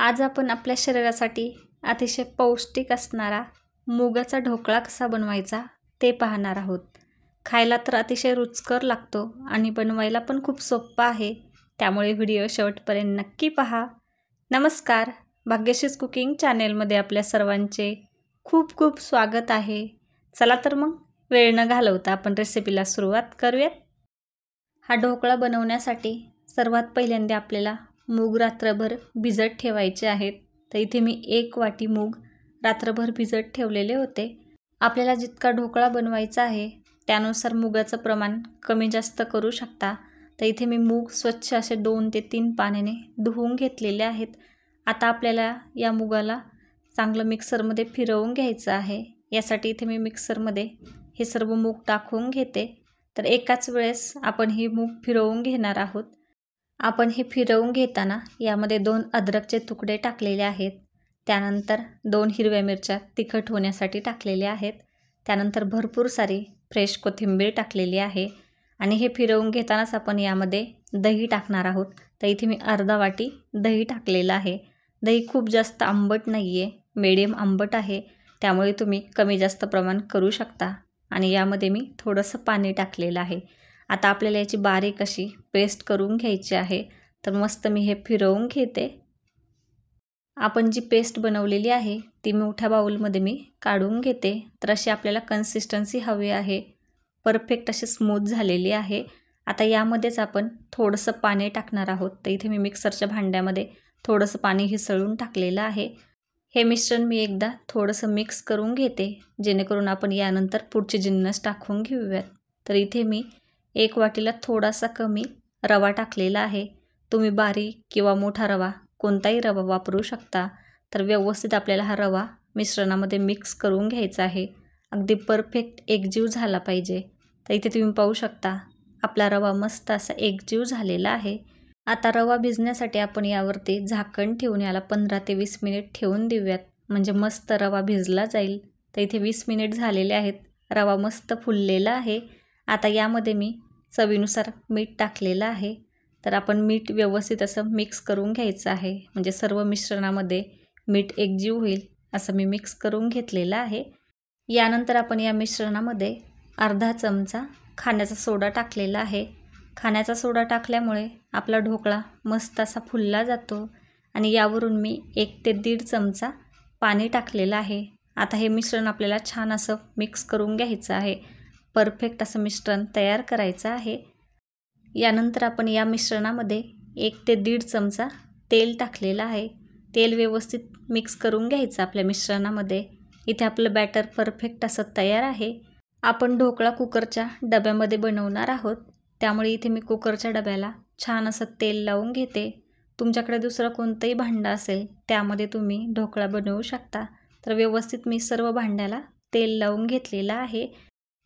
आज आपण आपल्या शरीरासाठी अतिशय पौष्टिक असणारा मुगाचा ढोकळा कसा बनवायचा ते पाहणार आहोत। खायला तर अतिशय रुचकर लागतो आणि बनवायला पण खूप सोपा आहे, त्यामुळे व्हिडिओ शेवटपर्यंत नक्की पहा। नमस्कार, भाग्यश्रीज कुकिंग चॅनेलमध्ये आपल्या सर्वांचे खूप खूप स्वागत आहे। चला तर मग वेळ न घालवता आपण रेसिपीला सुरुवात करूयात। हा ढोकळा बनवण्यासाठी सर्वात पहिल्यांदा आपल्याला मूग रात्रभर भिजत ठेवायचे आहेत। तर इथे मी 1 वाटी मूग रात्रभर भिजत ठेवलेले होते। आपल्याला जितका ढोकळा बनवायचा आहे त्यानुसार मुगाचं प्रमाण कमी जास्त करू शकता। तर इथे मी मूग स्वच्छ असे 2 ते 3 पाण्याने धुवून घेतलेले आहेत। आता आपल्याला या मुगाला चांगलं मिक्सरमध्ये फिरवून घ्यायचं आहे। यासाठी इथे मी मिक्सरमध्ये हे सर्व मूग टाकून घेते। तर एकाच वेळेस आपण हे मूग फिरवून घेणार आहोत। आपण हे फिरवून घेताना यामध्ये 2 अद्रकचे तुकडे टाकलेले आहेत। त्यानंतर 2 हिरव्या मिरच्या तिखट होण्यासाठी टाकलेल्या आहेत। त्यानंतर भरपूर सारी फ्रेश कोथिंबीर टाकलेली आहे आणि हे फिरवून घेतानाच आपण यामध्ये दही टाकणार आहोत। तर इथे मी अर्धा वाटी दही टाकलेलं आहे। दही खूप जास्त आंबट नाही आहे, मीडियम आंबट आहे, त्यामुळे तुम्ही कमी जास्त प्रमाण करू शकता। आणि यामध्ये मी थोडंसं पाणी टाकलेलं आहे। आता आपल्याला याची बारीक अशी पेस्ट करून घ्यायची आहे। तर मस्त मी हे फिरवून घेते। आपण जी पेस्ट बनवलेली आहे ती मोठ्या बाउलमध्ये मी काढून घेते। तर अशी आपल्याला कन्सिस्टन्सी हवी आहे, परफेक्ट अशी स्मूथ झालेली आहे। आता यामध्येच आपण थोडंसं पाणी टाकणार आहोत। तर इथे मी मिक्सरच्या भांड्यामध्ये थोडंसं पाणी हिसळून टाकलेलं आहे। हे मिश्रण मी एकदा थोडंसं मिक्स करून घेते, जेणेकरून आपण यानंतर पुढचे जिन्नस टाकून घेऊयात। तर इथे मी 1 वाटीला थोडासा कमी रवा टाकलेला आहे। तुम्ही बारीक किंवा मोठा रवा कोणताही रवा वापरू शकता। तर व्यवस्थित आपल्याला हा रवा मिश्रणामध्ये मिक्स करून घ्यायचा आहे। अगदी परफेक्ट एकजीव झाला पाहिजे। तर इथे तुम्ही पाहू शकता आपला रवा मस्त असा एकजीव झालेला आहे। आता रवा भिजण्यासाठी आपण यावरती झाकण ठेवून याला 15 ते 20 मिनिट ठेवून देऊयात, म्हणजे मस्त रवा भिजला जाईल। तर इथे 20 मिनिट झालेले आहेत, रवा मस्त फुललेला आहे। आता यामध्ये मी चवीनुसार मीठ टाकलेलं आहे। तर आपण मीठ व्यवस्थित असं मिक्स करून घ्यायचं आहे, म्हणजे सर्व मिश्रणामध्ये मीठ एकजीव होईल असं मी मिक्स करून घेतलेलं आहे। यानंतर आपण या मिश्रणामध्ये अर्धा चमचा खाण्याचा सोडा टाकलेला आहे। खाण्याचा सोडा टाकल्यामुळे आपला ढोकळा मस्त असा फुलला जातो। आणि यावरून मी 1 ते 1.5 चमचा पाणी टाकलेलं आहे। आता हे मिश्रण आपल्याला छान असं मिक्स करून घ्यायचं आहे, परफेक्ट असं मिश्रण तयार करायचं आहे। यानंतर आपण या मिश्रणामध्ये 1 ते 1.5 चमचा तेल टाकलेलं आहे। तेल व्यवस्थित मिक्स करून घ्यायचं आपल्या मिश्रणामध्ये। इथे आपलं बॅटर परफेक्ट असं तयार आहे। आपण ढोकळा कुकरच्या डब्यामध्ये बनवणार आहोत, त्यामुळे इथे मी कुकरच्या डब्याला छान असं तेल लावून घेते। तुमच्याकडे दुसरं कोणतंही भांडं असेल त्यामध्ये तुम्ही ढोकळा बनवू शकता। तर व्यवस्थित मी सर्व भांड्याला तेल लावून घेतलेलं आहे,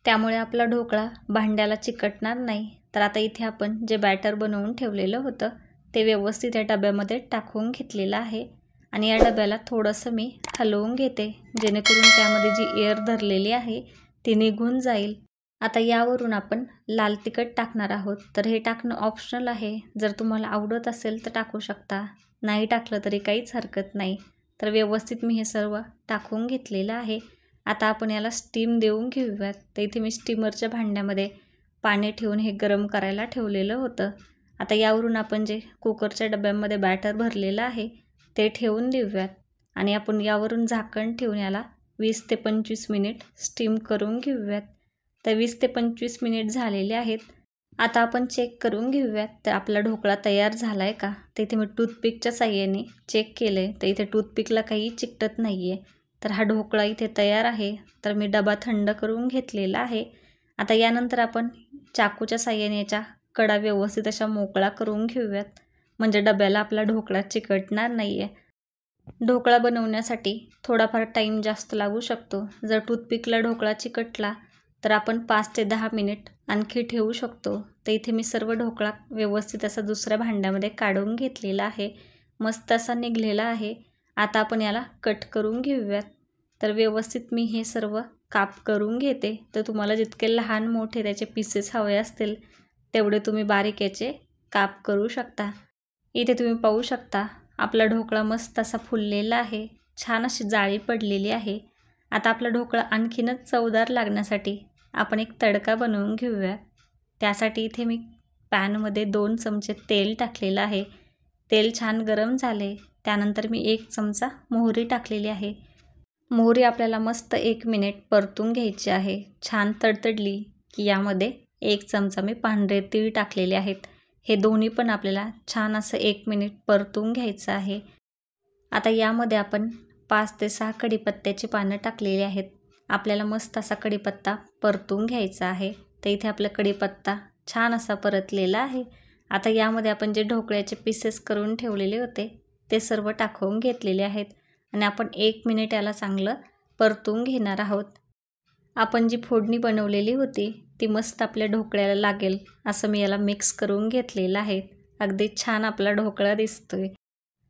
त्यामुळे आपला ढोकळा भांड्याला चिकटणार नाही। तर आता इथे आपण जे बॅटर बनवून ठेवलेलं होतं ते व्यवस्थित या डब्यामध्ये टाकून घेतलेलं आहे आणि या डब्याला थोडंसं मी हलवून घेते, जेणेकरून त्यामध्ये जी एअर धरलेली आहे ती निघून जाईल। आता यावरून आपण लाल तिखट टाकणार आहोत। तर हे टाकणं ऑप्शनल आहे, जर तुम्हाला आवडत असेल तर टाकू शकता, नाही टाकलं तरी काहीच हरकत नाही। तर व्यवस्थित मी हे सर्व टाकून घेतलेलं आहे। आता आपण याला स्टीम देऊन घेऊयात। तर इथे मी स्टीमरच्या भांड्यामध्ये पाणी ठेवून हे गरम करायला ठेवलेलं होतं। आता यावरून आपण जे कुकरच्या डब्यामध्ये बॅटर भरलेलं आहे ते ठेवून देऊयात आणि आपण यावरून झाकण ठेवून याला 20 ते 25 मिनिट स्टीम करून घेऊयात। तर 20 ते 25 मिनिट झालेले आहेत। आता आपण चेक करून घेऊयात तर आपला ढोकळा तयार झाला आहे का। तर इथे मी टूथपिकच्या साहाय्याने चेक केलं आहे, तर इथे टूथपिकला काही चिकटत नाही आहे। तर हा ढोकळा इथे तयार आहे। तर मी डबा थंड करून घेतलेला आहे। आता यानंतर आपण चाकूच्या साहाय्याने याच्या कडा व्यवस्थित अशा मोकळा करून घेऊयात, म्हणजे डब्याला आपला ढोकळा चिकटणार नाही आहे। ढोकळा बनवण्यासाठी थोडाफार टाईम जास्त लागू शकतो। जर टूथपिकला ढोकळा चिकटला तर आपण 5 ते 10 मिनिट आणखी ठेवू शकतो। तर इथे मी सर्व ढोकळा व्यवस्थित असा दुसऱ्या भांड्यामध्ये काढून घेतलेला आहे, मस्त असा निघलेला आहे। आता आपण याला कट करून घेऊयात। तर व्यवस्थित मी हे सर्व काप करून घेते। तर तुम्हाला जितके लहान मोठे त्याचे पीसेस हवे असतील तेवढे तुम्ही बारीक याचे काप करू शकता। इथे तुम्ही पाहू शकता आपला ढोकळा मस्त असा फुललेला आहे, छान अशी जाळी पडलेली आहे। आता आपला ढोकळा आणखीनच चवदार लागण्यासाठी आपण एक तडका बनवून घेऊया। त्यासाठी इथे मी पॅनमध्ये 2 चमचे तेल टाकलेलं आहे। तेल छान गरम झाले त्यानंतर मी 1 चमचा मोहरी टाकलेली आहे। मोहरी आपल्याला मस्त 1 मिनिट परतून घ्यायची आहे। छान तडतडली की यामध्ये 1 चमचा मी पांढरे तीळ टाकलेले आहेत। हे दोन्ही पण आपल्याला छान असं 1 मिनिट परतून घ्यायचं आहे। आता यामध्ये आपण 5 ते 6 कढीपत्त्याची पानं टाकलेली आहेत। आपल्याला मस्त असा कढीपत्ता परतून घ्यायचा आहे। तर इथे आपला कढीपत्ता छान असा परतलेला आहे। आता यामध्ये आपण जे ढोकळ्याचे पीसेस करून ठेवलेले होते ते सर्व टाकून घेतलेले आहेत आणि आपण 1 मिनिट याला चांगलं परतून घेणार आहोत। आपण जी फोडणी बनवलेली होती ती मस्त आपल्या ढोकळ्याला लागेल असं मी याला मिक्स करून घेतलेलं आहे। अगदी छान आपला ढोकळा दिसतोय।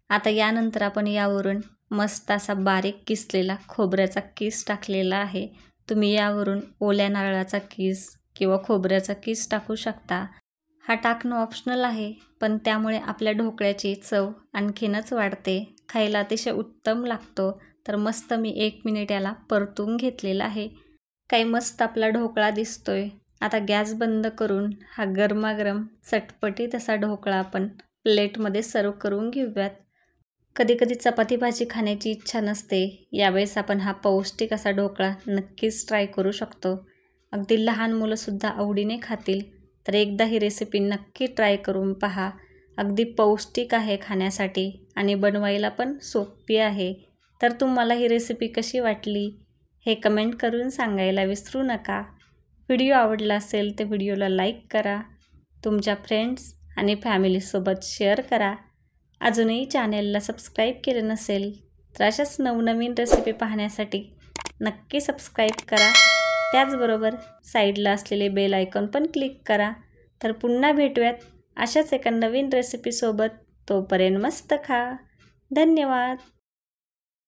आता यानंतर आपण यावरून मस्त असा बारीक किसलेला खोबऱ्याचा किस टाकलेला आहे। तुम्ही यावरून ओल्या नारळाचा किस किंवा खोबऱ्याचा किस टाकू शकता। हा टाकणं ऑप्शनल आहे, पण त्यामुळे आपल्या ढोकळ्याची चव आणखीनच वाढते, खायला अतिशय उत्तम लागतो। तर मस्त मी 1 मिनिट याला परतून घेतलेला आहे। काही मस्त आपला ढोकळा दिसतोय। आता गॅस बंद करून हा गरमागरम चटपटीत असा ढोकळा आपण प्लेटमध्ये सर्व करून घेऊयात। कधीकधी चपाती भाजी खाण्याची इच्छा नसते, यावेळेस आपण हा पौष्टिक असा ढोकळा नक्कीच ट्राय करू शकतो। अगदी लहान मुलंसुद्धा आवडीने खातील। तर एकदा ही रेसिपी नक्की ट्राय करून पहा। अगदी पौष्टिक आहे खाण्यासाठी आणि बनवायला पण सोपी आहे। तर तुम्हाला ही रेसिपी कशी वाटली हे कमेंट करून सांगायला विसरू नका। व्हिडिओ आवडला असेल तर व्हिडिओला लाईक करा, तुमच्या फ्रेंड्स आणि फॅमिलीसोबत शेअर करा। अजूनही चॅनेलला सबस्क्राईब केलं नसेल तर अशाच नवनवीन रेसिपी पाहण्यासाठी नक्की सबस्क्राईब करा। त्याचबरोबर साईडला असलेले बेल आयकॉन पण क्लिक करा। तर पुन्हा भेटूयात अशाच एका नवीन रेसिपीसोबत। तोपर्यंत मस्त खा। धन्यवाद।